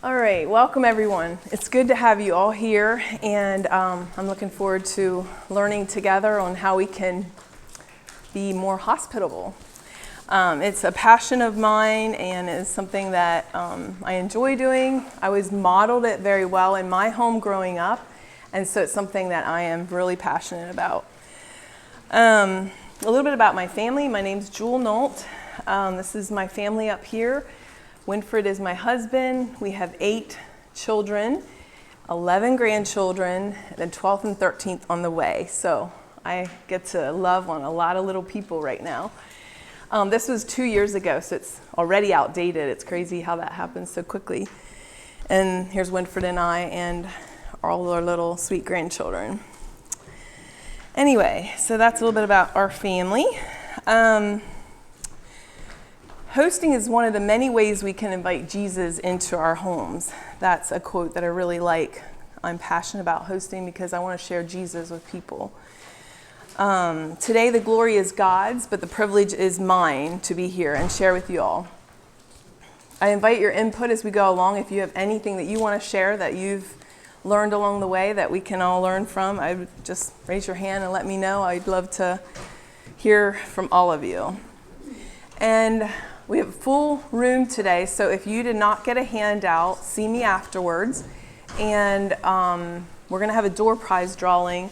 All right, welcome everyone. It's good to have you all here, and I'm looking forward to learning together on how we can be more hospitable. It's a passion of mine and it's something that I enjoy doing. I was modeled it very well in my home growing up, and so it's something that I am really passionate about. A little bit about my family. My name's Nolt. This is my family up here. Winfred is my husband. We have 8 children, 11 grandchildren, and 12th and 13th on the way. So I get to love on a lot of little people right now. This was 2 years ago, so it's already outdated. It's crazy how that happens so quickly. And here's Winfred and I and all our little sweet grandchildren. Anyway, so that's a little bit about our family. Hosting is one of the many ways we can invite Jesus into our homes. That's a quote that I really like. I'm passionate about hosting because I want to share Jesus with people. Today the glory is God's, but the privilege is mine to be here and share with you all. I invite your input as we go along. If you have anything that you want to share that you've learned along the way that we can all learn from, I would just raise your hand and let me know. I'd love to hear from all of you. And we have a full room today, so if you did not get a handout, see me afterwards. And we're going to have a door prize drawing.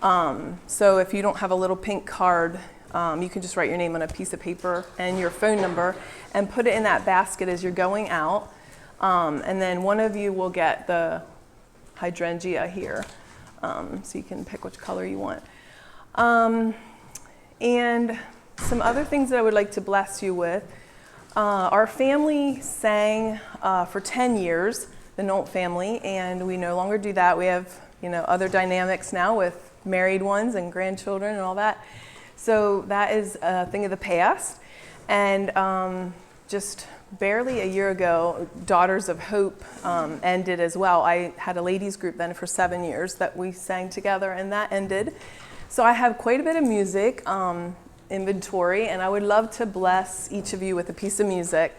So if you don't have a little pink card, you can just write your name on a piece of paper and your phone number and put it in that basket as you're going out. And then one of you will get the hydrangea here, so you can pick which color you want. And some other things that I would like to bless you with. Our family sang for 10 years, the Nolt family, and we no longer do that. We have, other dynamics now with married ones and grandchildren and all that. So that is a thing of the past. And just barely a year ago, Daughters of Hope ended as well. I had a ladies group then for 7 years that we sang together, and that ended. So I have quite a bit of music inventory, and I would love to bless each of you with a piece of music.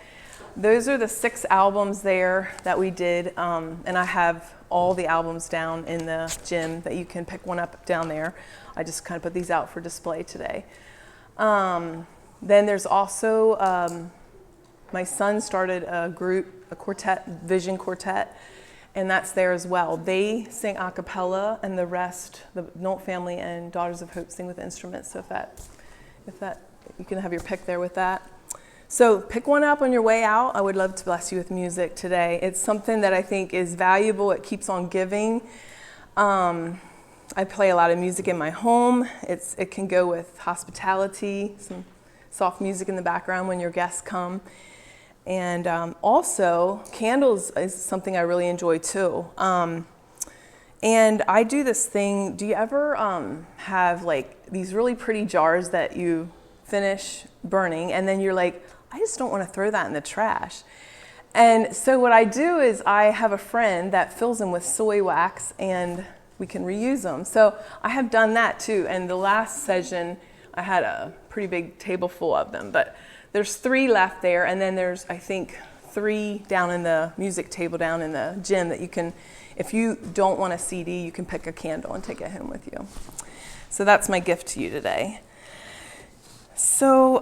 Those are the 6 albums there that we did, and I have all the albums down in the gym that you can pick one up down there. I just kind of put these out for display today. Then there's also, my son started a group, a quartet, Vision Quartet, and that's there as well. They sing a cappella, and the rest, the Nolt family and Daughters of Hope, sing with instruments. So if that, you can have your pick there with that. So pick one up on your way out. I would love to bless you with music today. It's something that I think is valuable. It keeps on giving. I play a lot of music in my home. It can go with hospitality, some soft music in the background when your guests come. And also, candles is something I really enjoy too. And I do this thing. Do you ever have like these really pretty jars that you finish burning and then you're like, I just don't want to throw that in the trash? And so what I do is I have a friend that fills them with soy wax and we can reuse them. So I have done that too. And the last session, I had a pretty big table full of them, but there's 3 left there. And then there's, I think, 3 down in the music table down in the gym that you can, if you don't want a CD, you can pick a candle and take it home with you. So that's my gift to you today. So,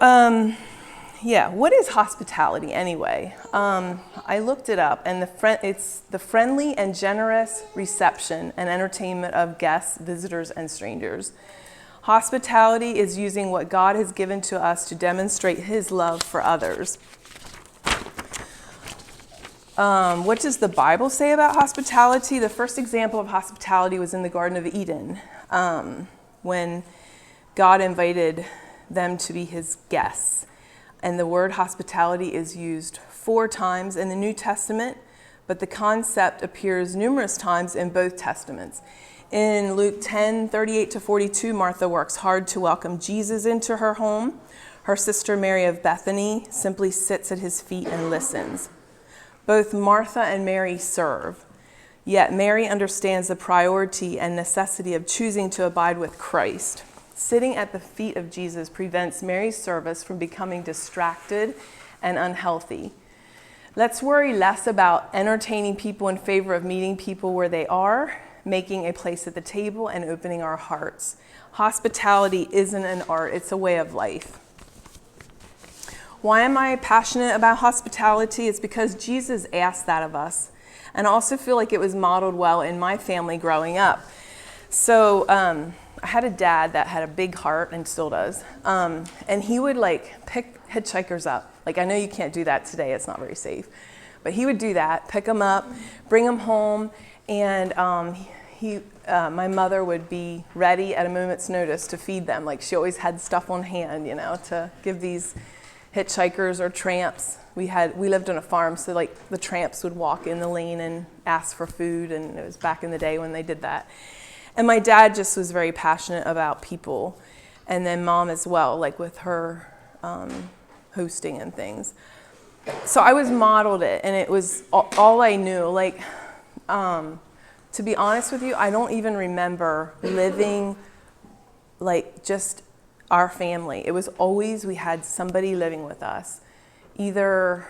what is hospitality anyway? I looked it up, and it's the friendly and generous reception and entertainment of guests, visitors, and strangers. Hospitality is using what God has given to us to demonstrate His love for others. What does the Bible say about hospitality? The first example of hospitality was in the Garden of Eden, when God invited them to be His guests. And the word hospitality is used 4 times in the New Testament, but the concept appears numerous times in both Testaments. In Luke 10:38-42, Martha works hard to welcome Jesus into her home. Her sister Mary of Bethany simply sits at His feet and listens. Both Martha and Mary serve, yet Mary understands the priority and necessity of choosing to abide with Christ. Sitting at the feet of Jesus prevents Mary's service from becoming distracted and unhealthy. Let's worry less about entertaining people in favor of meeting people where they are, making a place at the table, and opening our hearts. Hospitality isn't an art, it's a way of life. Why am I passionate about hospitality? It's because Jesus asked that of us. And I also feel like it was modeled well in my family growing up. So I had a dad that had a big heart and still does. And he would pick hitchhikers up. I know you can't do that today, it's not very safe. But he would do that, pick them up, bring them home, and my mother would be ready at a moment's notice to feed them. She always had stuff on hand, to give these hitchhikers or tramps. We lived on a farm, so the tramps would walk in the lane and ask for food, and it was back in the day when they did that. And my dad just was very passionate about people, and then mom as well, with her hosting and things. So I was modeled it, and it was all I knew. To be honest with you, I don't even remember living just our family. It was always we had somebody living with us. Either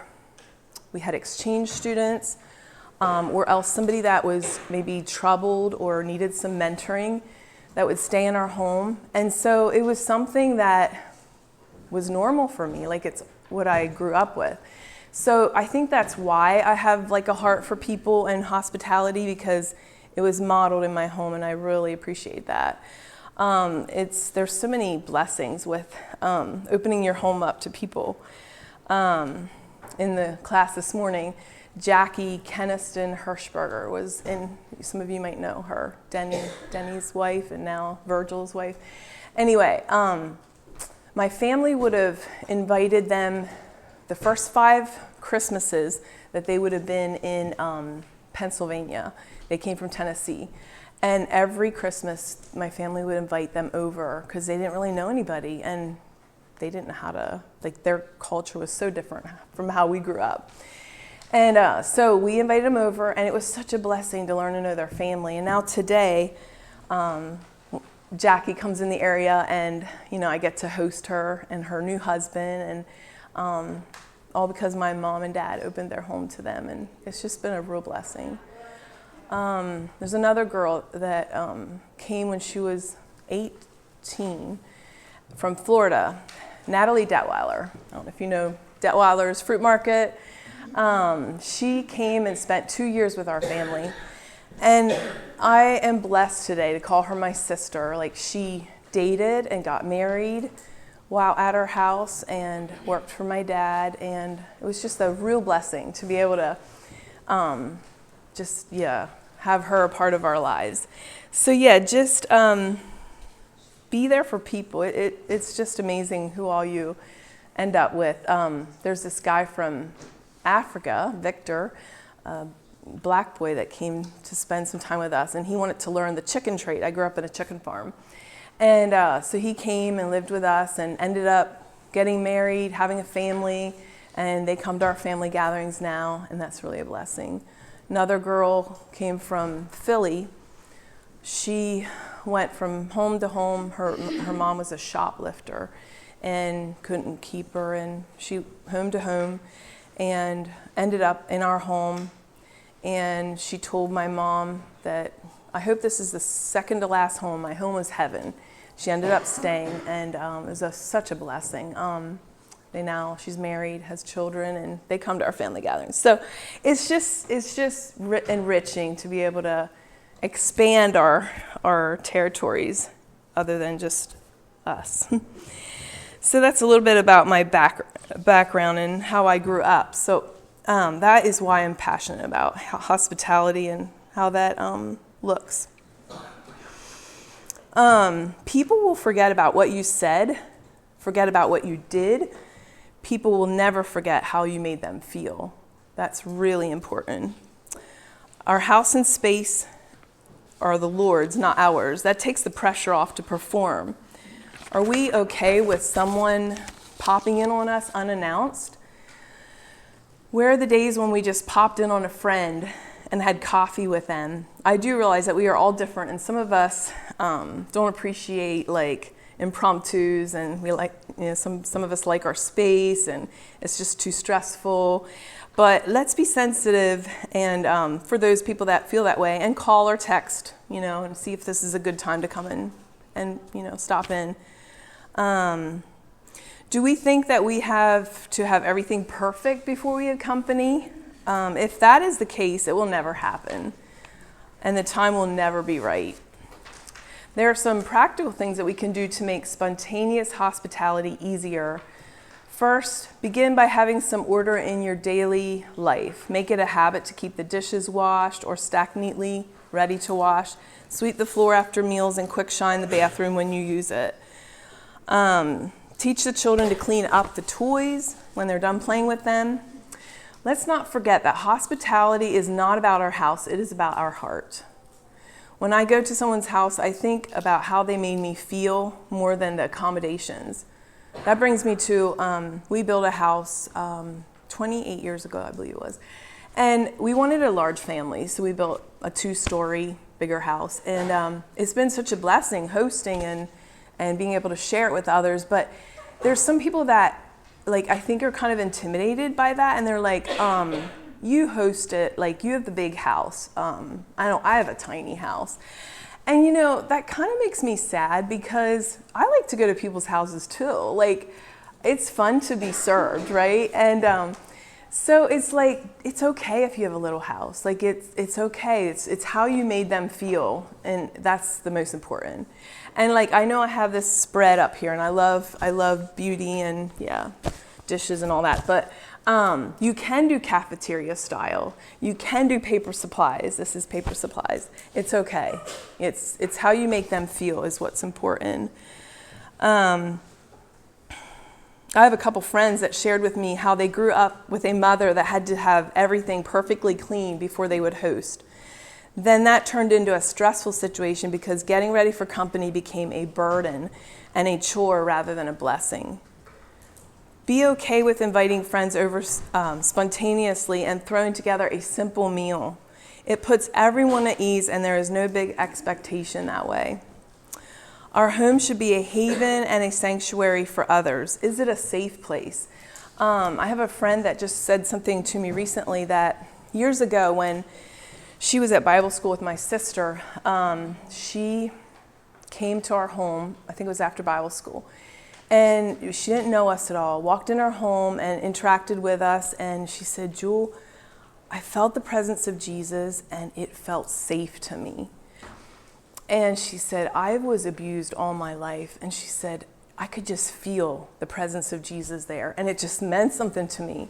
we had exchange students, or else somebody that was maybe troubled or needed some mentoring that would stay in our home. And so it was something that was normal for me, it's what I grew up with. So I think that's why I have a heart for people and hospitality, because it was modeled in my home, and I really appreciate that. There's so many blessings with opening your home up to people. In the class this morning, Jackie Keniston Hirschberger was in, some of you might know her, Denny's wife, and now Virgil's wife. Anyway, my family would have invited them the first 5 Christmases that they would have been in Pennsylvania. They came from Tennessee. And every Christmas, my family would invite them over because they didn't really know anybody, and they didn't know how to, their culture was so different from how we grew up. And so we invited them over, and it was such a blessing to learn to know their family. And now today, Jackie comes in the area, and I get to host her and her new husband, and all because my mom and dad opened their home to them, and it's just been a real blessing. There's another girl that came when she was 18 from Florida, Natalie Detweiler. I don't know if you know Detweiler's Fruit Market. She came and spent 2 years with our family. And I am blessed today to call her my sister. She dated and got married while at our house and worked for my dad. And it was just a real blessing to be able to have her a part of our lives. So just be there for people. It's just amazing who all you end up with. There's this guy from Africa, Victor, a black boy that came to spend some time with us, and he wanted to learn the chicken trade. I grew up in a chicken farm. And so he came and lived with us and ended up getting married, having a family, and they come to our family gatherings now, and that's really a blessing. Another girl came from Philly. She went from home to home. Her mom was a shoplifter and couldn't keep her, and she home to home and ended up in our home. And she told my mom that, I hope this is the second to last home. My home is heaven. She ended up staying, and it was such a blessing. She's married, has children, and they come to our family gatherings. So it's just enriching to be able to expand our territories other than just us. So that's a little bit about my background and how I grew up. So that is why I'm passionate about hospitality and how that looks. People will forget about what you said, forget about what you did. People will never forget how you made them feel. That's really important. Our house and space are the Lord's, not ours. That takes the pressure off to perform. Are we okay with someone popping in on us unannounced? Where are the days when we just popped in on a friend and had coffee with them? I do realize that we are all different, and some of us don't appreciate impromptus, and we some of us like our space, and it's just too stressful. But let's be sensitive and for those people that feel that way, and call or text, and see if this is a good time to come in and, stop in. Do we think that we have to have everything perfect before we have company? If that is the case, it will never happen, and the time will never be right. There are some practical things that we can do to make spontaneous hospitality easier. First, begin by having some order in your daily life. Make it a habit to keep the dishes washed or stacked neatly, ready to wash. Sweep the floor after meals and quick shine the bathroom when you use it. Teach the children to clean up the toys when they're done playing with them. Let's not forget that hospitality is not about our house, it is about our heart. When I go to someone's house, I think about how they made me feel more than the accommodations. That brings me to, we built a house 28 years ago, I believe it was. And we wanted a large family, so we built a 2-story bigger house. And it's been such a blessing hosting and being able to share it with others. But there's some people that, I think are kind of intimidated by that. And they're like, you host it, you have the big house. I have a tiny house. And that kind of makes me sad because I like to go to people's houses too. It's fun to be served, right? And so it's it's okay if you have a little house. It's okay. It's how you made them feel, and that's the most important. And I know I have this spread up here, and I love beauty and dishes and all that, but you can do cafeteria style. You can do paper supplies. This is paper supplies. It's okay. It's how you make them feel is what's important. I have a couple friends that shared with me how they grew up with a mother that had to have everything perfectly clean before they would host. Then that turned into a stressful situation because getting ready for company became a burden and a chore rather than a blessing. Be okay with inviting friends over spontaneously and throwing together a simple meal. It puts everyone at ease, and there is no big expectation that way. Our home should be a haven and a sanctuary for others. Is it a safe place? I have a friend that just said something to me recently that years ago when she was at Bible school with my sister, she came to our home, I think it was after Bible school, and she didn't know us at all, walked in our home and interacted with us, and she said, Jewel, I felt the presence of Jesus and it felt safe to me. And she said, I was abused all my life, and she said, I could just feel the presence of Jesus there, and it just meant something to me.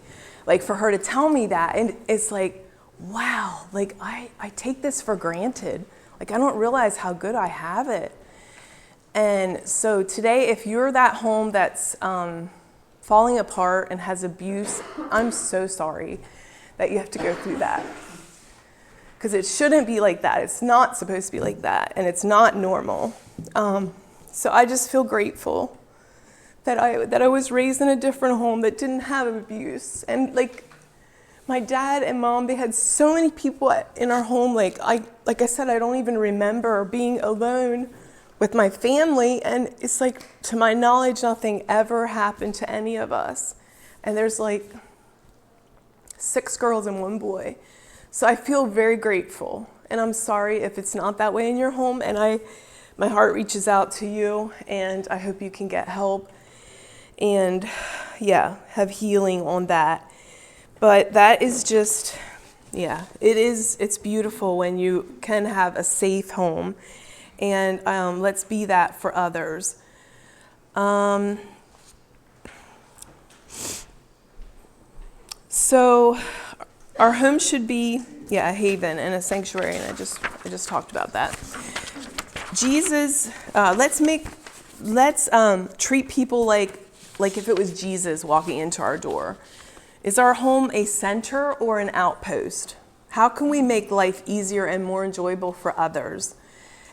For her to tell me that, and it's wow, I take this for granted. I don't realize how good I have it. And so today, if you're that home that's falling apart and has abuse, I'm so sorry that you have to go through that. Because it shouldn't be like that. It's not supposed to be like that, and it's not normal. So I just feel grateful that I was raised in a different home that didn't have abuse. And my dad and mom, they had so many people in our home. Like I said, I don't even remember being alone with my family, and it's to my knowledge, nothing ever happened to any of us. And there's 6 girls and 1 boy. So I feel very grateful, and I'm sorry if it's not that way in your home, and my heart reaches out to you, and I hope you can get help and have healing on that. But that is just, it's beautiful when you can have a safe home. And let's be that for others. So our home should be, a haven and a sanctuary, and I just talked about that. Jesus, let's treat people like if it was Jesus walking into our door. Is our home a center or an outpost? How can we make life easier and more enjoyable for others?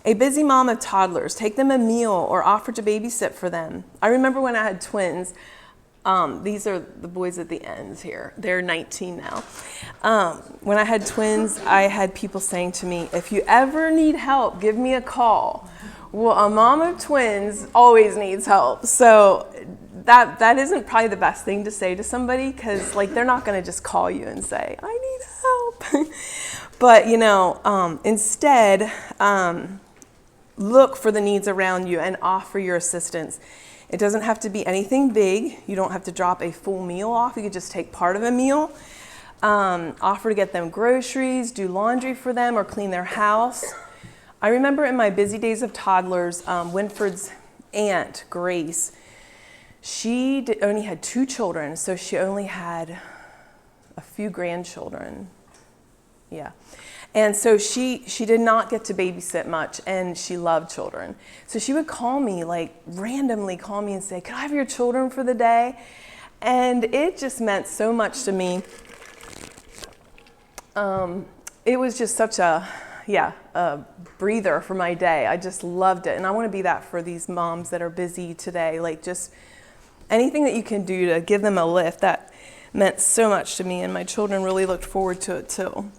A busy mom of toddlers, take them a meal or offer to babysit for them. I remember when I had twins. These are the boys at the ends here. They're 19 now. When I had twins, I had people saying to me, if you ever need help, give me a call. Well, a mom of twins always needs help. So that isn't probably the best thing to say to somebody, because like they're not going to just call you and say, I need help. But instead, look for the needs around you and offer your assistance. It doesn't have to be anything big. You don't have to drop a full meal off. You could just take part of a meal. Offer to get them groceries, do laundry for them, or clean their house. I remember in my busy days of toddlers, Winford's aunt, Grace, she only had 2 children, so she only had a few grandchildren. Yeah. And so she did not get to babysit much, and she loved children. So she would call me, like randomly call me and say, could I have your children for the day? And it just meant so much to me. It was just such a breather for my day. I just loved it. And I want to be that for these moms that are busy today. Like just anything that you can do to give them a lift, that meant so much to me, and my children really looked forward to it too.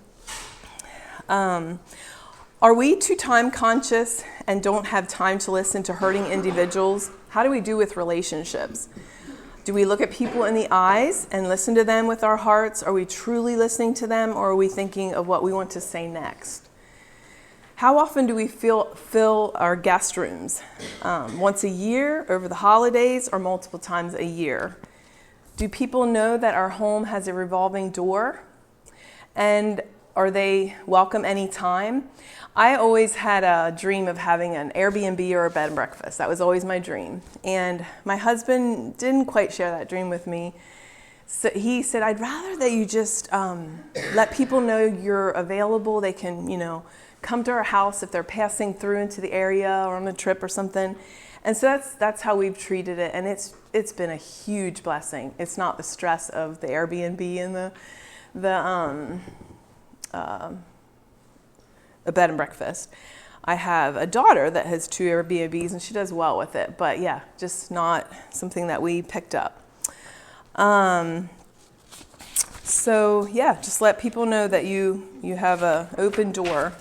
Are we too time conscious and don't have time to listen to hurting individuals? How do we do with relationships? Do we look at people in the eyes and listen to them with our hearts? Are we truly listening to them, or are we thinking of what we want to say next? How often do we fill our guest rooms? Once a year, over the holidays, or multiple times a year? Do people know that our home has a revolving door? And are they welcome anytime? I always had a dream of having an Airbnb or a bed and breakfast. That was always my dream. And my husband didn't quite share that dream with me. So he said, I'd rather that you just let people know you're available. They can, come to our house if they're passing through into the area or on a trip or something. And so that's how we've treated it. And it's been a huge blessing. It's not the stress of the Airbnb and a bed and breakfast. I have a daughter that has 2 Airbnbs, and she does well with it. But yeah, just not something that we picked up. So yeah, just let people know that you have an open door.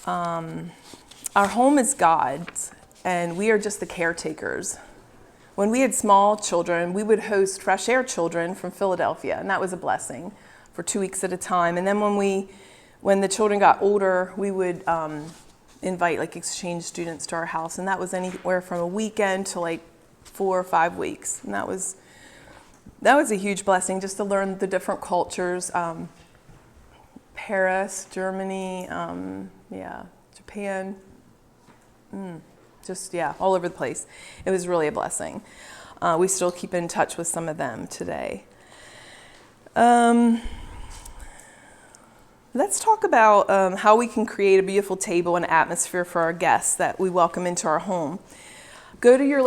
Our home is God's, and we are just the caretakers. When we had small children, we would host Fresh Air children from Philadelphia, and that was a blessing for 2 weeks at a time. And then when the children got older, we would invite like exchange students to our house, and that was anywhere from a weekend to like 4 or 5 weeks. And that was a huge blessing, just to learn the different cultures. Paris, Germany, Japan, all over the place. It was really a blessing. We still keep in touch with some of them today. Let's talk about how we can create a beautiful table and atmosphere for our guests that we welcome into our home. Go to your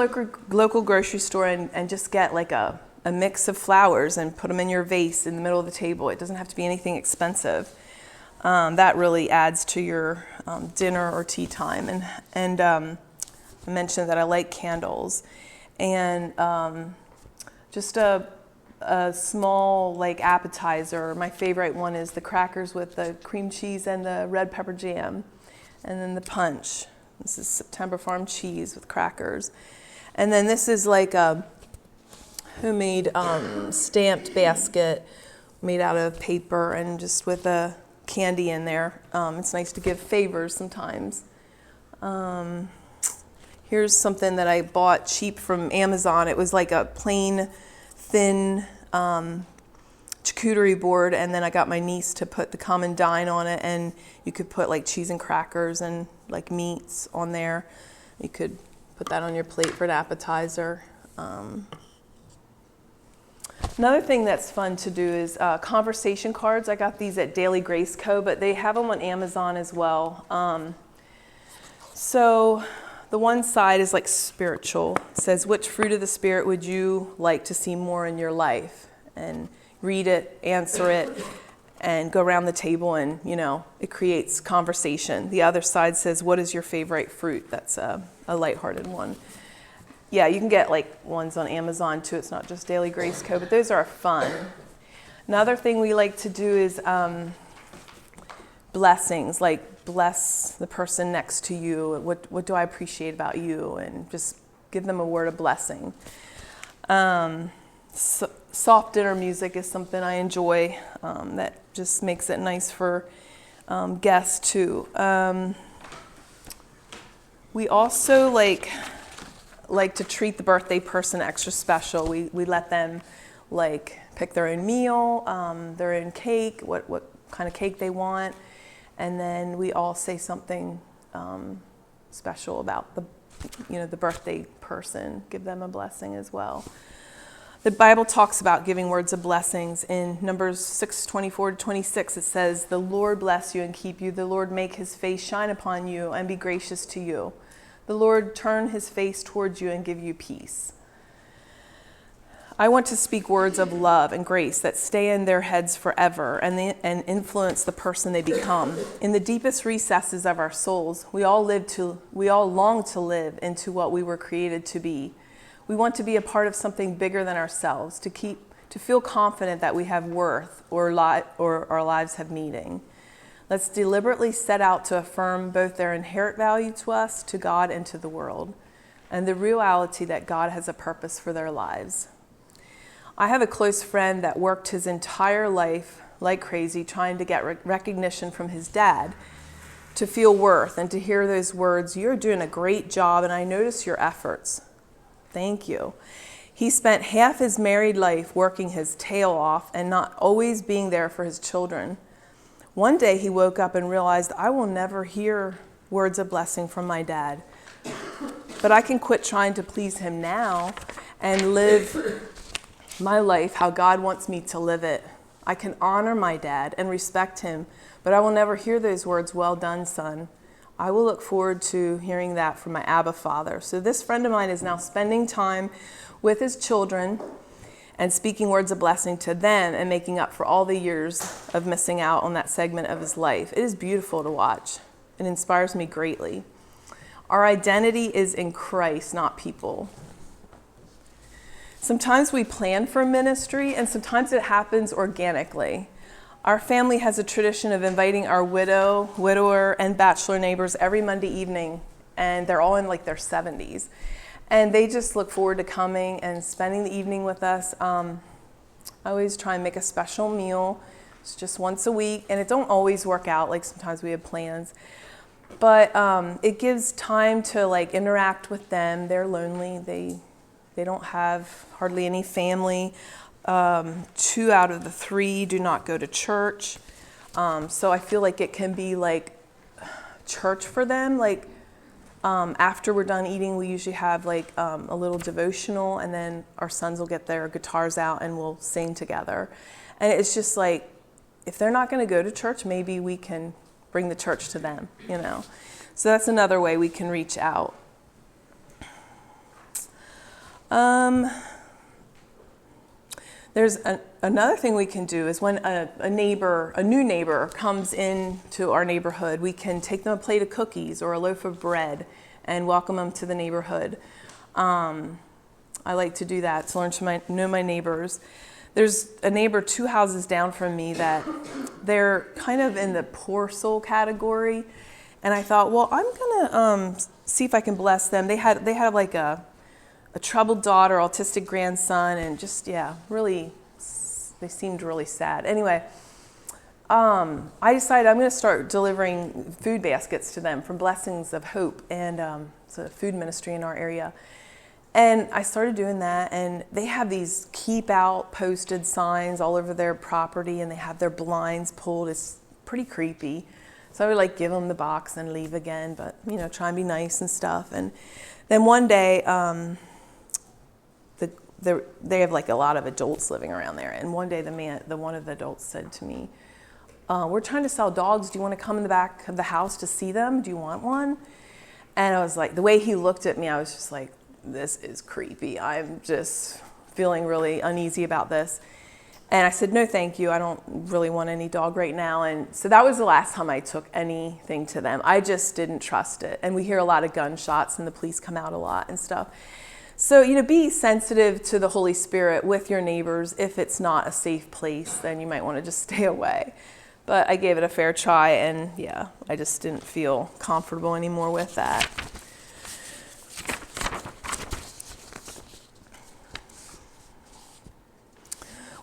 local grocery store and just get like a mix of flowers and put them in your vase in the middle of the table. It doesn't have to be anything expensive. That really adds to your dinner or tea time. And I mentioned that I like candles. And just a small like appetizer. My favorite one is the crackers with the cream cheese and the red pepper jam. And then the punch. This is September Farm cheese with crackers. And then this is like a homemade stamped basket made out of paper and just with a candy in there. It's nice to give favors sometimes. Here's something that I bought cheap from Amazon. It was like a plain, thin charcuterie board, and then I got my niece to put the common dine on it, and you could put like cheese and crackers and like meats on there. You could put that on your plate for an appetizer. Another thing that's fun to do is conversation cards. I got these at Daily Grace Co., but they have them on Amazon as well. So the one side is like spiritual. It says, which fruit of the Spirit would you like to see more in your life? And read it, answer it, and go around the table, and, it creates conversation. The other side says, what is your favorite fruit? That's a lighthearted one. Yeah, you can get like ones on Amazon too. It's not just Daily Grace Co., but those are fun. Another thing we like to do is blessings, like bless the person next to you. What do I appreciate about you? And just give them a word of blessing. Soft dinner music is something I enjoy. That just makes it nice for guests too. We also like to treat the birthday person extra special. We let them like pick their own meal, their own cake, what kind of cake they want, and then we all say something special about the birthday person, give them a blessing as well. The Bible talks about giving words of blessings. In Numbers 6:24-26, it says, "The Lord bless you and keep you. The Lord make his face shine upon you and be gracious to you. The Lord turn his face towards you and give you peace." I want to speak words of love and grace that stay in their heads forever and influence the person they become. In the deepest recesses of our souls, we all long to live into what we were created to be. We want to be a part of something bigger than ourselves, to feel confident that we have worth or our lives have meaning. Let's deliberately set out to affirm both their inherent value to us, to God, and to the world, and the reality that God has a purpose for their lives. I have a close friend that worked his entire life like crazy trying to get recognition from his dad, to feel worth and to hear those words, "You're doing a great job and I notice your efforts." Thank you. He spent half his married life working his tail off and not always being there for his children. One day he woke up and realized, "I will never hear words of blessing from my dad, but I can quit trying to please him now and live my life how God wants me to live it. I can honor my dad and respect him, but I will never hear those words, 'Well done, son.' I will look forward to hearing that from my Abba Father." So this friend of mine is now spending time with his children and speaking words of blessing to them and making up for all the years of missing out on that segment of his life. It is beautiful to watch. It inspires me greatly. Our identity is in Christ, not people. Sometimes we plan for ministry, and sometimes it happens organically. Our family has a tradition of inviting our widower, and bachelor neighbors every Monday evening, and they're all in like their 70s. And they just look forward to coming and spending the evening with us. I always try and make a special meal. It's just once a week, and it don't always work out. Like sometimes we have plans. But it gives time to like interact with them. They're lonely. They don't have hardly any family. 2 out of the 3 do not go to church. So I feel like it can be like church for them. Like after we're done eating, we usually have like a little devotional, and then our sons will get their guitars out and we'll sing together. And it's just like, if they're not going to go to church, maybe we can bring the church to them, So that's another way we can reach out. There's another thing we can do is when a new neighbor comes into our neighborhood, we can take them a plate of cookies or a loaf of bread and welcome them to the neighborhood. I like to do that, to learn to know my neighbors. There's a neighbor 2 houses down from me that they're kind of in the poor soul category, and I thought, well, I'm gonna see if I can bless them. They had like a troubled daughter, autistic grandson, and just, really, they seemed really sad. Anyway, I decided I'm going to start delivering food baskets to them from Blessings of Hope, and it's a food ministry in our area. And I started doing that, and they have these keep out posted signs all over their property, and they have their blinds pulled. It's pretty creepy. So I would like give them the box and leave again, but try and be nice and stuff. And then one day, they have like a lot of adults living around there. And one day one of the adults said to me, "We're trying to sell dogs. Do you want to come in the back of the house to see them? Do you want one?" And I was like, the way he looked at me, I was just like, this is creepy. I'm just feeling really uneasy about this. And I said, "No, thank you. I don't really want any dog right now." And so that was the last time I took anything to them. I just didn't trust it. And we hear a lot of gunshots, and the police come out a lot and stuff. So, be sensitive to the Holy Spirit with your neighbors. If it's not a safe place, then you might want to just stay away. But I gave it a fair try, and I just didn't feel comfortable anymore with that.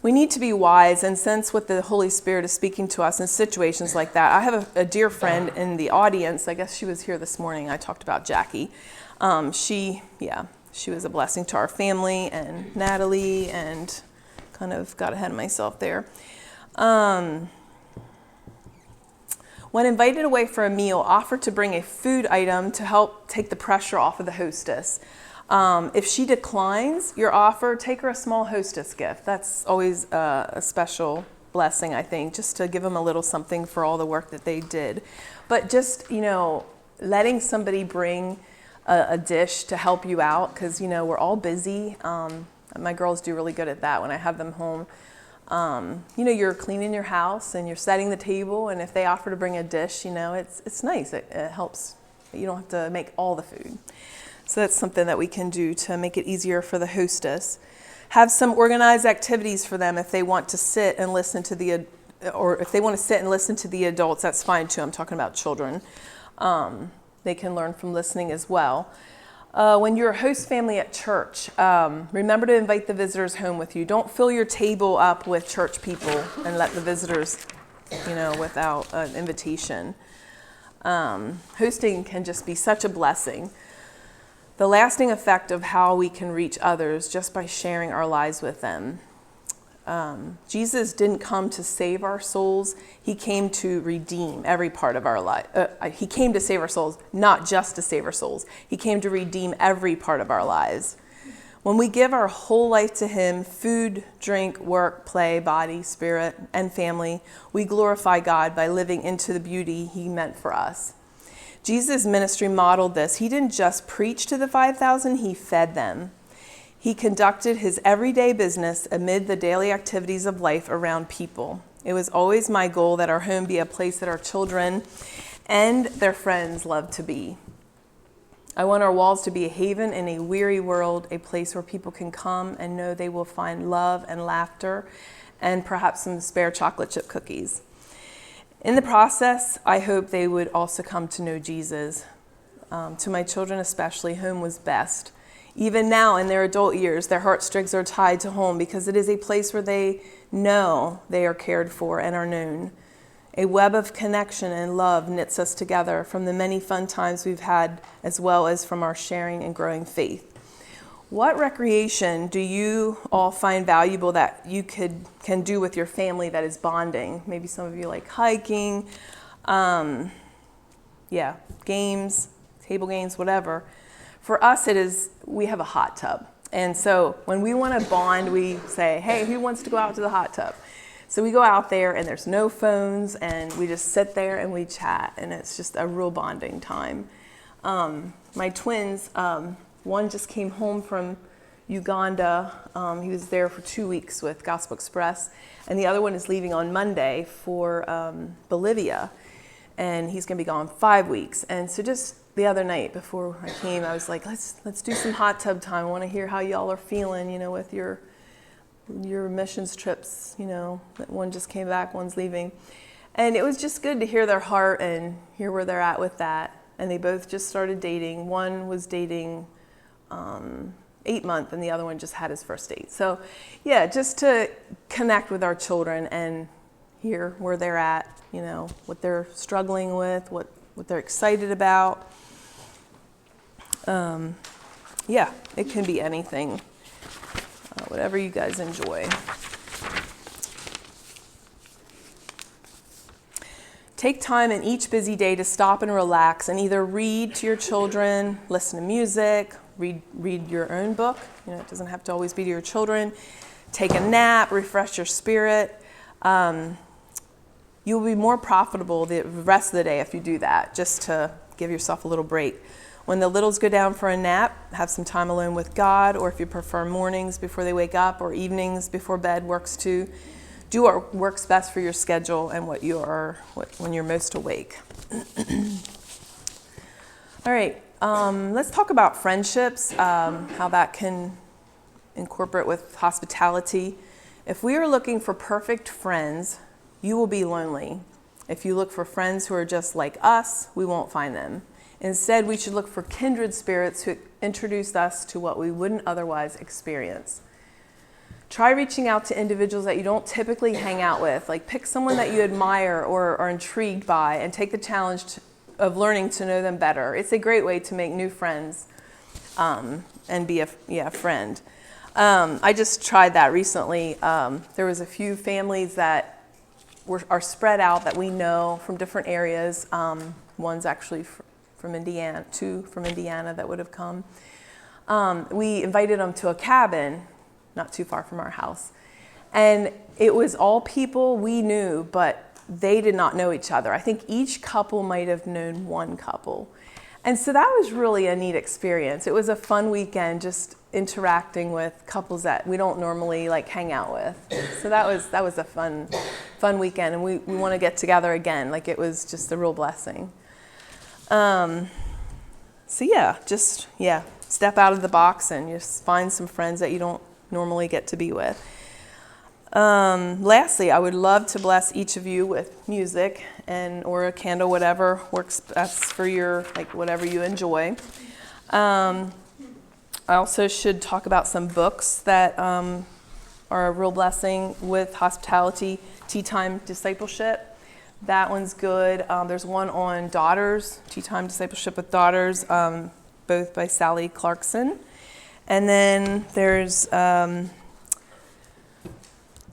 we need to be wise and sense what the Holy Spirit is speaking to us in situations like that. I have a dear friend in the audience. I guess she was here this morning. I talked about Jackie. She was a blessing to our family, and Natalie, and kind of got ahead of myself there. When invited away for a meal, offer to bring a food item to help take the pressure off of the hostess. If she declines your offer, take her a small hostess gift. That's always a special blessing, I think, just to give them a little something for all the work that they did. But just, letting somebody bring a dish to help you out, because, we're all busy. My girls do really good at that when I have them home. You're cleaning your house and you're setting the table, and if they offer to bring a dish, it's nice. It helps. You don't have to make all the food. So that's something that we can do to make it easier for the hostess. Have some organized activities for them if they want to sit and listen to the adults, that's fine too. I'm talking about children. They can learn from listening as well. When you're a host family at church, remember to invite the visitors home with you. Don't fill your table up with church people and let the visitors, without an invitation. Hosting can just be such a blessing. The lasting effect of how we can reach others just by sharing our lives with them. Jesus didn't come to save our souls. He came to redeem every part of our life. He came to save our souls, not just to save our souls. He came to redeem every part of our lives. When we give our whole life to him, food, drink, work, play, body, spirit, and family, we glorify God by living into the beauty he meant for us. Jesus' ministry modeled this. He didn't just preach to the 5,000, he fed them. He conducted his everyday business amid the daily activities of life around people. It was always my goal that our home be a place that our children and their friends love to be. I want our walls to be a haven in a weary world, a place where people can come and know they will find love and laughter and perhaps some spare chocolate chip cookies. In the process, I hope they would also come to know Jesus. To my children especially, home was best. Even now in their adult years, their heartstrings are tied to home because it is a place where they know they are cared for and are known. A web of connection and love knits us together from the many fun times we've had, as well as from our sharing and growing faith. What recreation do you all find valuable that you can do with your family that is bonding? Maybe some of you like hiking, games, table games, whatever. For us, we have a hot tub. And so when we want to bond, we say, hey, who wants to go out to the hot tub? So we go out there and there's no phones and we just sit there and we chat, and it's just a real bonding time. My twins, one just came home from Uganda. He was there for 2 weeks with Gospel Express. And the other one is leaving on Monday for Bolivia. And he's going to be gone 5 weeks. And so just the other night before I came, I was like, let's do some hot tub time. I want to hear how y'all are feeling, with your missions trips. One just came back, one's leaving. And it was just good to hear their heart and hear where they're at with that. And they both just started dating. One was dating 8 months, and the other one just had his first date. So, yeah, just to connect with our children and hear where they're at, what they're struggling with, what they're excited about. It can be anything, whatever you guys enjoy. Take time in each busy day to stop and relax and either read to your children, listen to music, read your own book. It doesn't have to always be to your children. Take a nap, refresh your spirit. You'll be more profitable the rest of the day if you do that, just to give yourself a little break. When the littles go down for a nap, have some time alone with God, or if you prefer mornings before they wake up or evenings before bed works too. Do what works best for your schedule and when you're most awake. All right, let's talk about friendships, how that can incorporate with hospitality. If we are looking for perfect friends, you will be lonely. If you look for friends who are just like us, we won't find them. Instead, we should look for kindred spirits who introduce us to what we wouldn't otherwise experience. try reaching out to individuals that you don't typically hang out with. Like pick someone that you admire or are intrigued by and take the challenge of learning to know them better. It's a great way to make new friends and be a friend. I just tried that recently. There was a few families that are spread out that we know from different areas. One's actually from Indiana, 2 from Indiana that would have come. We invited them to a cabin not too far from our house. And it was all people we knew, but they did not know each other. I think each couple might have known one couple. And so that was really a neat experience. It was a fun weekend just interacting with couples that we don't normally like hang out with. So that was a fun weekend, and we want to get together again. Like it was just a real blessing. Step out of the box and just find some friends that you don't normally get to be with. Lastly, I would love to bless each of you with music or a candle, whatever works best for your, like whatever you enjoy. I also should talk about some books that are a real blessing with hospitality, Tea Time Discipleship. That one's good. There's one on daughters, Tea Time Discipleship with Daughters, both by Sally Clarkson. And then there's The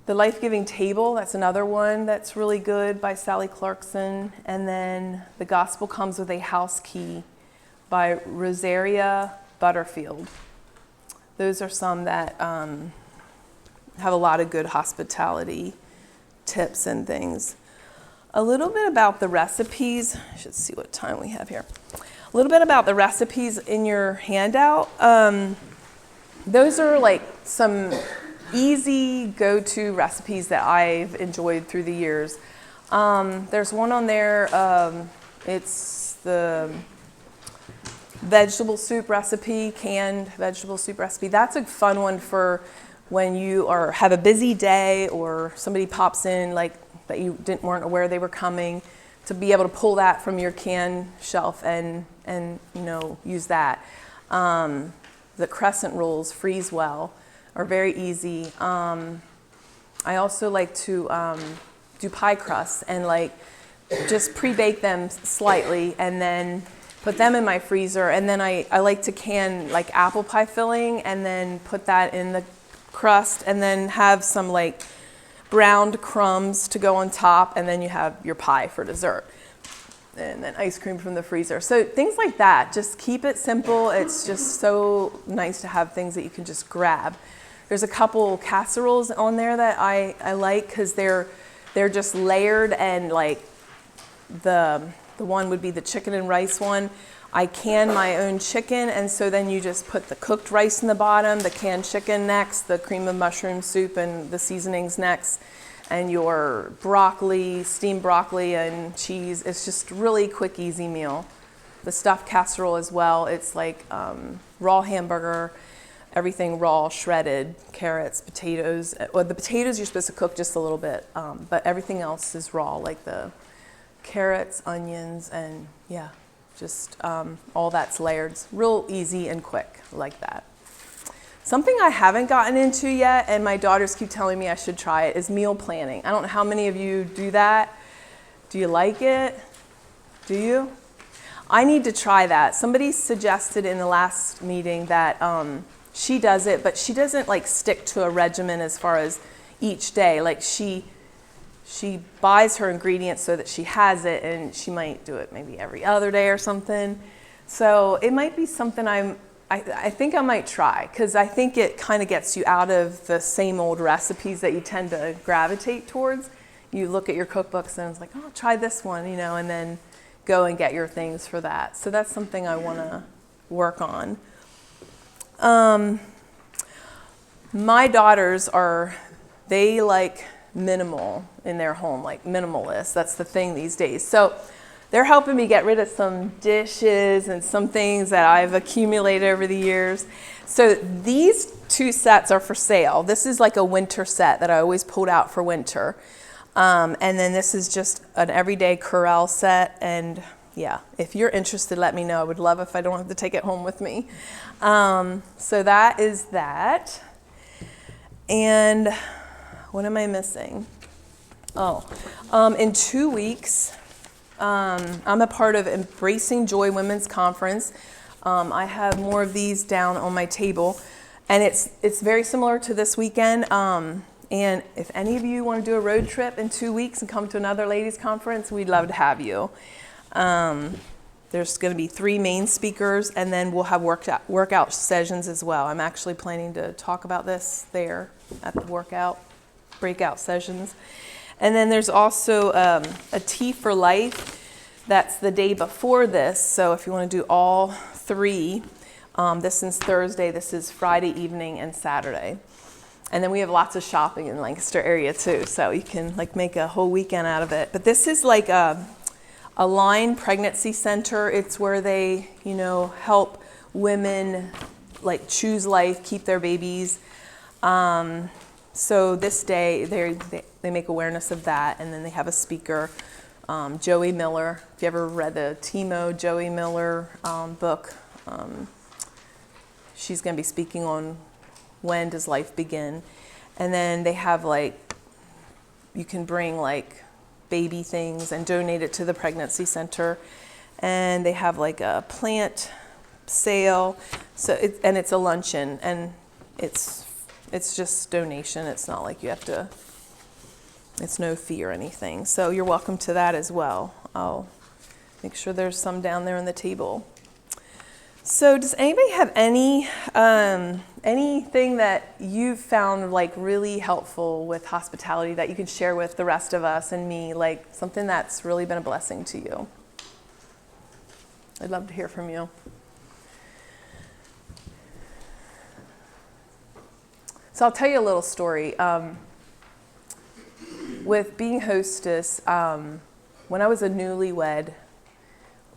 Life-Giving Table. That's another one that's really good by Sally Clarkson. And then The Gospel Comes with a House Key by Rosaria Butterfield. Those are some that have a lot of good hospitality tips and things. A little bit about the recipes. I should see what time we have here. A little bit about the recipes in your handout. Those are like some easy go-to recipes that I've enjoyed through the years. There's one on there, it's the vegetable soup recipe, canned vegetable soup recipe. That's a fun one for when you have a busy day or somebody pops in like that you weren't aware they were coming, to be able to pull that from your can shelf and use that. The crescent rolls freeze well, are very easy. I also like to do pie crusts and just pre-bake them slightly and then put them in my freezer. And then I like to can apple pie filling and then put that in the crust and then have some browned crumbs to go on top, and then you have your pie for dessert. And then ice cream from the freezer. So things like that, just keep it simple. It's just so nice to have things that you can just grab. There's a couple casseroles on there that I like because they're just layered, and the one would be the chicken and rice one. I can my own chicken, and so then you just put the cooked rice in the bottom, the canned chicken next, the cream of mushroom soup and the seasonings next, and your broccoli, steamed broccoli and cheese. It's just a really quick, easy meal. The stuffed casserole as well. It's raw hamburger, everything raw, shredded, carrots, potatoes. Well, the potatoes you're supposed to cook just a little bit, but everything else is raw, like the carrots, onions, and just all that's layered. It's real easy and quick, like that. Something I haven't gotten into yet, and my daughters keep telling me I should try it, is meal planning. I don't know how many of you do that. Do you like it? Do you? I need to try that. Somebody suggested in the last meeting that she does it, but she doesn't stick to a regimen as far as each day. She buys her ingredients so that she has it, and she might do it maybe every other day or something. So it might be something I think I might try, because I think it kind of gets you out of the same old recipes that you tend to gravitate towards. You look at your cookbooks and it's like, oh, try this one, and then go and get your things for that. So that's something I want to work on. My daughters they like minimal in their home, minimalist. That's the thing these days. So they're helping me get rid of some dishes and some things that I've accumulated over the years. So these 2 sets are for sale. This is a winter set that I always pulled out for winter. And then this is just an everyday Corral set. And if you're interested, let me know. I would love if I don't have to take it home with me. So that is that. And what am I missing? In 2 weeks, I'm a part of Embracing Joy Women's Conference. I have more of these down on my table, and it's very similar to this weekend. And if any of you want to do a road trip in 2 weeks and come to another ladies' conference, we'd love to have you. There's going to be 3 main speakers, and then we'll have workout sessions as well. I'm actually planning to talk about this there at the breakout sessions. And then there's also a Tea for Life. That's the day before this. So if you want to do all 3, this is Thursday, this is Friday evening and Saturday. And then we have lots of shopping in the Lancaster area too, so you can make a whole weekend out of it. But this is like a Line Pregnancy Center. It's where they, help women choose life, keep their babies. So this day they make awareness of that, and then they have a speaker, Joey Miller. If you ever read the Timo Joey Miller book, she's going to be speaking on when does life begin. And then they have you can bring baby things and donate it to the pregnancy center. And they have a plant sale. So it's a luncheon, and it's just donation. It's not like you have to, it's no fee or anything. So you're welcome to that as well. I'll make sure there's some down there on the table. So does anybody have anything that you've found really helpful with hospitality that you can share with the rest of us and me, something that's really been a blessing to you? I'd love to hear from you. So I'll tell you a little story. With being hostess, when I was a newlywed,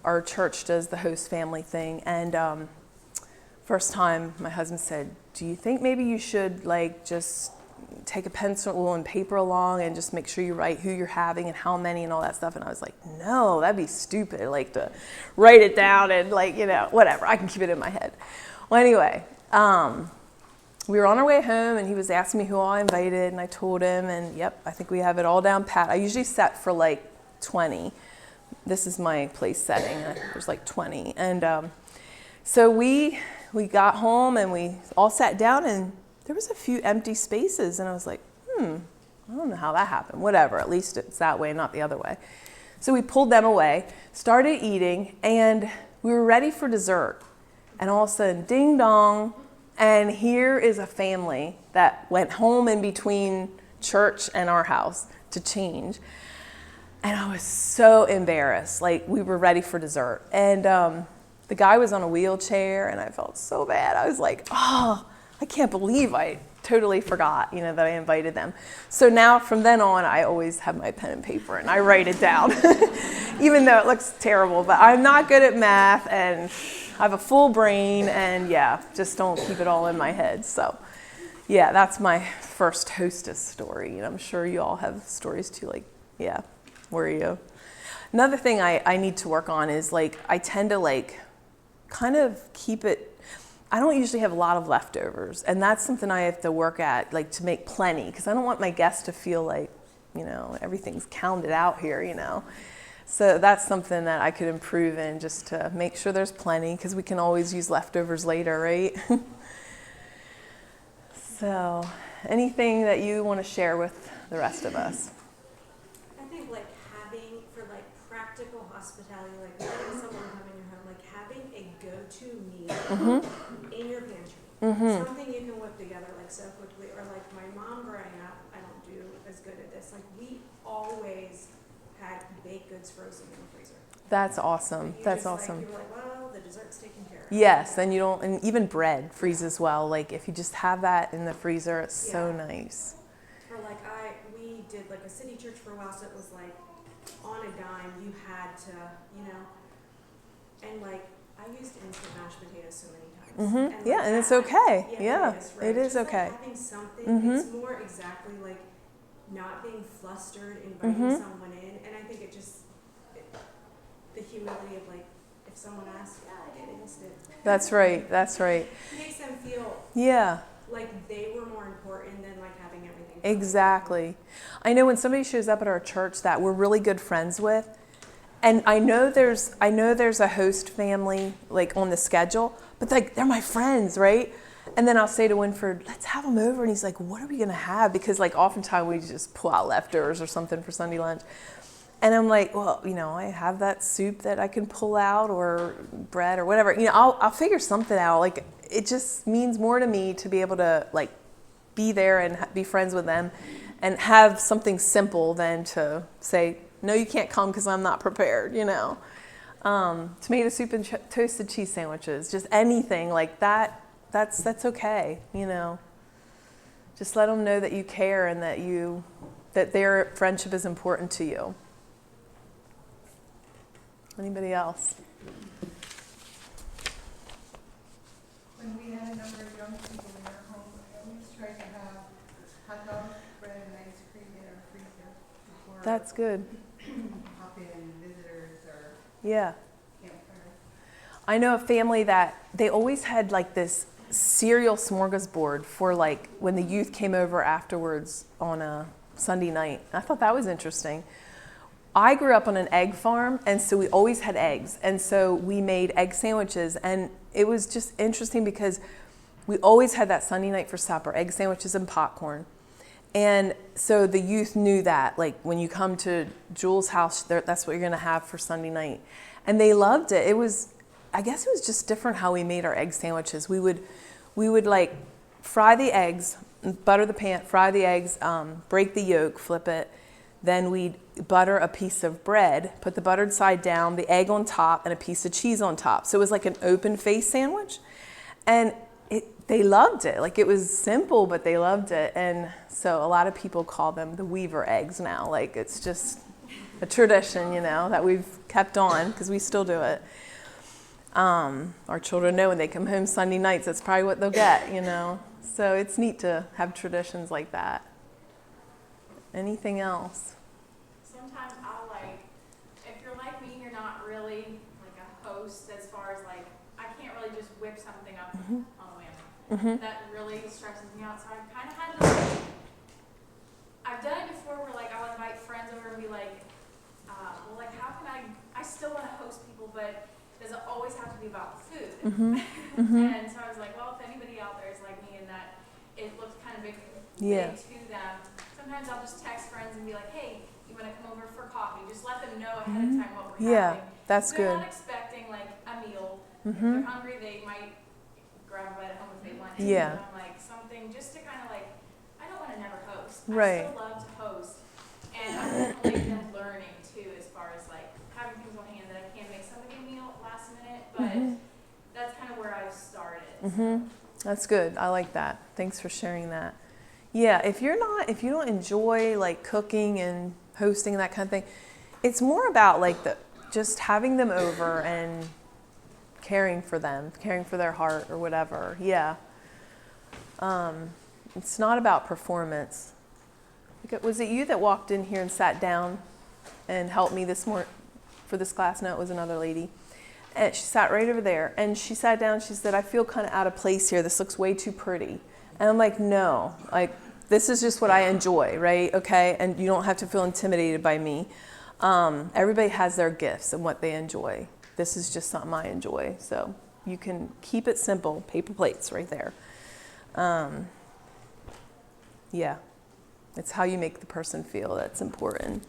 our church does the host family thing, and first time my husband said, do you think maybe you should just take a pencil and paper along and just make sure you write who you're having and how many and all that stuff? And I was like, no, that'd be stupid, to write it down and whatever, I can keep it in my head. Well, anyway, we were on our way home, and he was asking me who all I invited, and I told him, and yep, I think we have it all down pat. I usually set for 20. This is my place setting. There's 20. And so we got home, and we all sat down, and there was a few empty spaces. And I was like, I don't know how that happened. Whatever, at least it's that way, not the other way. So we pulled them away, started eating, and we were ready for dessert. And all of a sudden, ding dong, and here is a family that went home in between church and our house to change. And I was so embarrassed. We were ready for dessert. And the guy was on a wheelchair, and I felt so bad. I was like, I can't believe I totally forgot, that I invited them. So now from then on, I always have my pen and paper, and I write it down, even though it looks terrible. But I'm not good at math, and I have a full brain, and just don't keep it all in my head. So that's my first hostess story. And I'm sure you all have stories too, were you? Another thing I need to work on is I tend to kind of keep it, I don't usually have a lot of leftovers, and that's something I have to work at, to make plenty, because I don't want my guests to feel everything's counted out here, So that's something that I could improve in, just to make sure there's plenty, because we can always use leftovers later, right? So anything that you want to share with the rest of us? I think having, for practical hospitality, letting someone come in your home, having a go-to meal in your pantry. Something you can whip together so quickly. Or my mom growing up, I don't do as good at this. We always had baked goods frozen in the freezer. That's awesome. That's awesome. You're well, the dessert's taken care of. Yes, and you don't, and even bread freezes well. If you just have that in the freezer, it's so nice. Or we did a city church for a while, so it was on a dime. You had to, and I used instant mashed potatoes so many times. And and it's okay. It is just okay. Having something, it's more exactly not being flustered, inviting someone in, and I think the humility of if someone asks, I get instant. That's right. It makes them feel like they were more important than Exactly. I know when somebody shows up at our church that we're really good friends with, and I know there's a host family like on the schedule, but like they're my friends, right? And then I'll say to Winford, let's have them over. And he's like, what are we going to have? Because like oftentimes we just pull out leftovers or something for Sunday lunch. And I'm like, well, I have that soup that I can pull out or bread or whatever. I'll figure something out. Like it just means more to me to be able to like be there and be friends with them and have something simple than to say, no, you can't come because I'm not prepared, Tomato soup and toasted cheese sandwiches, just anything like that. That's okay, Just let them know that you care and that their friendship is important to you. Anybody else? When we had a number of young people in our home, I always tried to have hot dogs, bread, and ice cream in our freezer before That's good. pop-in visitors or Yeah. campfire. I know a family that they always had like this cereal smorgasbord for like when the youth came over afterwards on a Sunday night. I thought that was interesting. I grew up on an egg farm, and so we always had eggs. And so we made egg sandwiches, and it was just interesting because we always had that Sunday night for supper, egg sandwiches and popcorn. And so the youth knew that, like when you come to Jules' house, that's what you're going to have for Sunday night. And they loved it. I guess it was just different how we made our egg sandwiches. We would like fry the eggs, butter the pan, fry the eggs, break the yolk, flip it. Then we'd butter a piece of bread, put the buttered side down, the egg on top, and a piece of cheese on top. So it was like an open face sandwich. And they loved it. Like it was simple, but they loved it. And so a lot of people call them the Weaver eggs now. Like it's just a tradition, that we've kept on because we still do it. Our children know when they come home Sunday nights, that's probably what they'll get, So it's neat to have traditions like that. Anything else? Sometimes I'll if you're like me, you're not really like a host as far as I can't really just whip something up on a whim. That really stresses me out. So I've kind of had to I've done it before where I'll invite friends over and be how can I still want to host people, but does it always have to be about the food? And so I was like, well, if anybody out there is like me and that it looks kind of big to them, sometimes I'll just text friends and be like, hey, you want to come over for coffee? Just let them know ahead of time what we're having. That's They're good. not expecting a meal. If they're hungry, they might grab a bite at home if they want it. Yeah. And I'm something just to kind of I don't want to never host. Right. I still love to host. And I'm definitely been learning too as far as having things on hand that I can make somebody a meal last minute, but that's kind of where I've started. So. That's good. I like that. Thanks for sharing that. Yeah, if you don't enjoy cooking and hosting and that kind of thing, it's more about just having them over and caring for them, caring for their heart or whatever. Yeah. It's not about performance. Was it you that walked in here and sat down and helped me this morning for this class? No, it was another lady. And she sat right over there. And she sat down. She said, I feel kind of out of place here. This looks way too pretty. And I'm like, no. This is just what I enjoy, right? Okay? And you don't have to feel intimidated by me. Everybody has their gifts and what they enjoy. This is just something I enjoy. So you can keep it simple. Paper plates right there. Yeah. It's how you make the person feel that's important.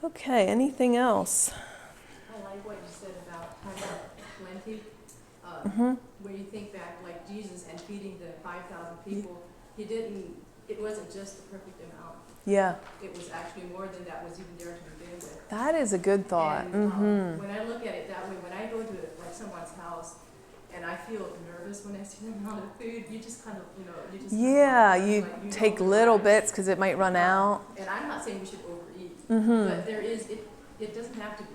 Okay, anything else? I like what you said about having plenty. When you think back, Jesus and feeding the 5,000 people, it wasn't just the perfect amount. Yeah. It was actually more than that was even there to begin with. That is a good thought. And when I look at it that way, when I go to someone's house and I feel nervous when I see the amount of food, you just kind of, you take little bits because it might run out. And I'm not saying we should overeat, but it doesn't have to be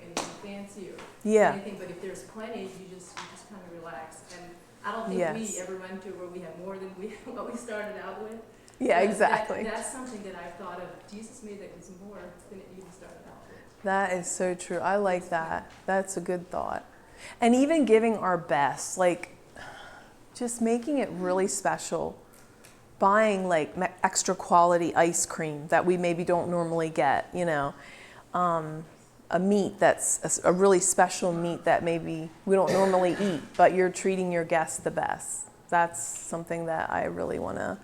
anything fancy or anything, but if there's plenty, you just kind of relax. And I don't think we ever run to where we have more than what we started out with. Yeah, but exactly. That's something that I've thought of. Jesus made that was more than it even started out with. That is so true. I like that. That's a good thought. And even giving our best, just making it really special. Buying like extra quality ice cream that we maybe don't normally get, you know. A meat that's a really special meat that maybe we don't normally eat, but you're treating your guests the best. That's something that I really want to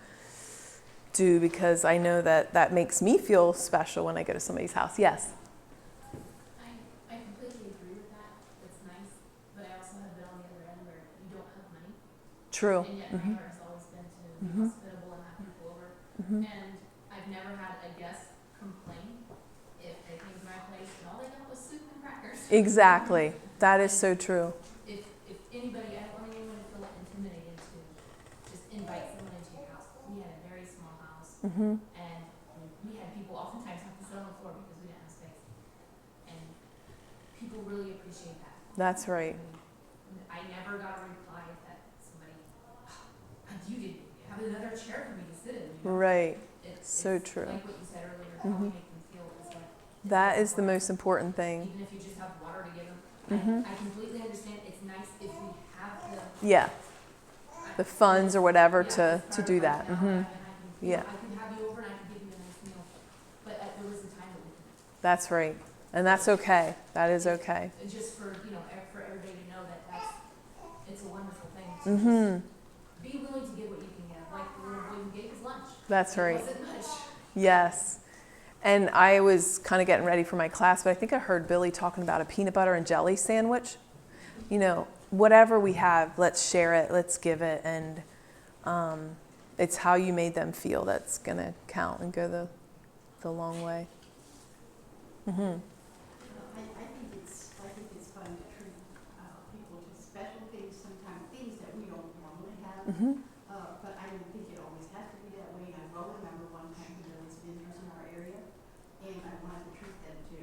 do because I know that that makes me feel special when I go to somebody's house. Yes? I completely agree with that. It's nice, but I also have been on the other end where you don't have money. True. And yet my heart has always been to be hospitable and have people over. And I've never had a guest complain if they came to my place and all they got was soup and crackers. Exactly. That is so true. If anybody, I don't want anyone to feel intimidated to just invite someone into your house. We had a very small house, and we had people oftentimes have to sit on the floor because we didn't have space. And people really appreciate that. That's right. I never got a reply that somebody, you didn't have another chair for me to sit in. You know? Right. It's So true. like what you said earlier, how we make them feel is like. That is the most important thing. Even if you just have water to give them. I completely understand. It's nice if we have Yeah. The funds or whatever to do that. Yeah. Yeah. I can have you over and I can give you a nice meal. But there was a time that we couldn't. That's right. And that's okay. That is okay. Just for, for everybody to know that it's a wonderful thing. To just be willing to give what you can give. Like what you gave is lunch. That's right. It wasn't much. Yes. And I was kind of getting ready for my class, but I think I heard Billy talking about a peanut butter and jelly sandwich. You know, whatever we have, let's share it, let's give it. And it's how you made them feel that's going to count and go the long way. I think it's fun to treat people to special things, sometimes things that we don't normally have. But I don't think it always has to be that way. I well remember one time there was visitors in our area, and I wanted to treat them to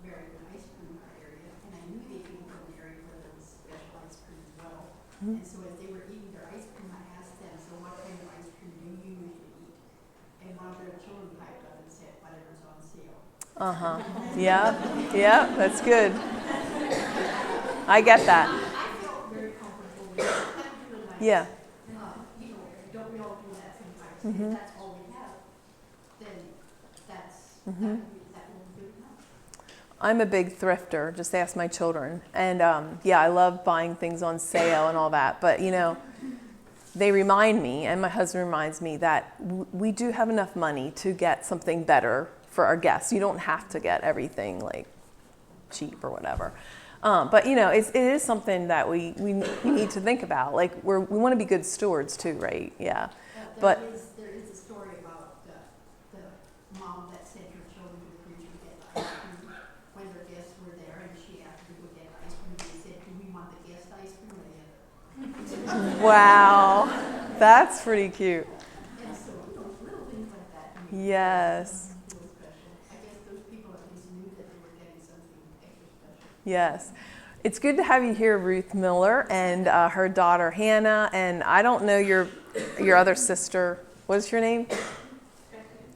very good ice cream in our area. And I knew they came from an area where there was special ice cream as well. And so as they were eating their ice cream, I asked them, so what kind of ice cream do you usually eat? And one of their children piped up and said, whatever's on sale. Yeah, that's good. I get that. I felt very comfortable with it. That was really nice. Yeah. Don't we all do that sometimes? If that's all we have, then that will be good enough. I'm a big thrifter, just ask my children. And I love buying things on sale and all that. But, they remind me, and my husband reminds me, that we do have enough money to get something better for our guests. You don't have to get everything like cheap or whatever. But it is something that we need to think about. Like we want to be good stewards too, right? Yeah. There is a story about the mom that sent her children to the preacher to get ice cream when their guests were there, and she asked them to go get ice cream. They said, "Do we want the guest ice cream or the other?" Wow, that's pretty cute. And so little things like that. Yes. Feel special. I guess those people at least knew that they were getting something extra special. Yes. It's good to have you here, Ruth Miller, and her daughter, Hannah. And I don't know your other sister. What's your name?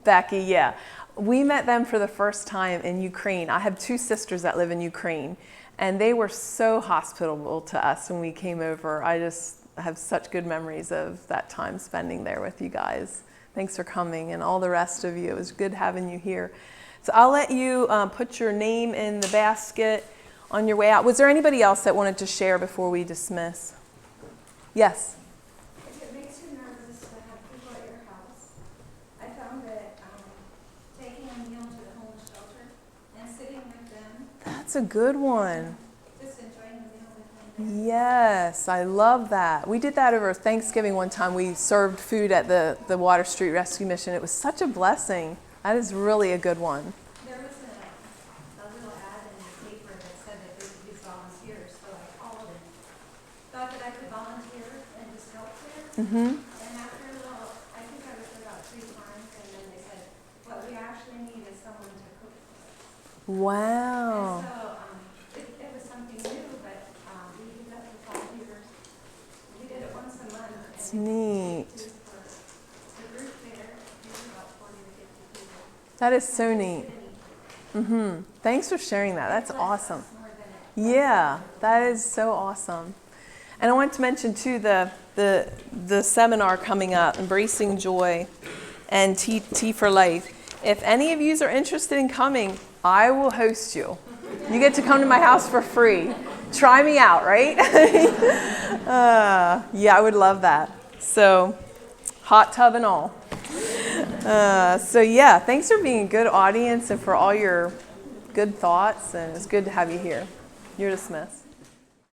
Becky, yeah. We met them for the first time in Ukraine. I have two sisters that live in Ukraine, and they were so hospitable to us when we came over. I just have such good memories of that time spending there with you guys. Thanks for coming, and all the rest of you. It was good having you here. So I'll let you put your name in the basket on your way out. Was there anybody else that wanted to share before we dismiss? Yes? If it makes you nervous to have people at your house, I found that taking a meal to the homeless shelter and sitting with them, That's a good one. just enjoying the meal with them. Yes, I love that. We did that over Thanksgiving one time. We served food at the Water Street Rescue Mission. It was such a blessing. That is really a good one. There was a little ad in the paper that said that they could use volunteers, so I called and thought that I could volunteer and just help there. And after a little, I think I was there about 3 times, and then they said, what we actually need is someone to cook for us. Wow. And so it was something new, but we did that for 5 years. We did it once a month. That's neat. The group there, there were about 40 to 50 people. That is so neat. Thanks for sharing that. That's awesome. More than it. Yeah, that is so awesome. And I wanted to mention too the seminar coming up, Embracing Joy and Tea for Life. If any of you are interested in coming, I will host you. You get to come to my house for free. Try me out, right? Yeah, I would love that. So, hot tub and all. So yeah, thanks for being a good audience and for all your good thoughts, and it's good to have you here. You're dismissed.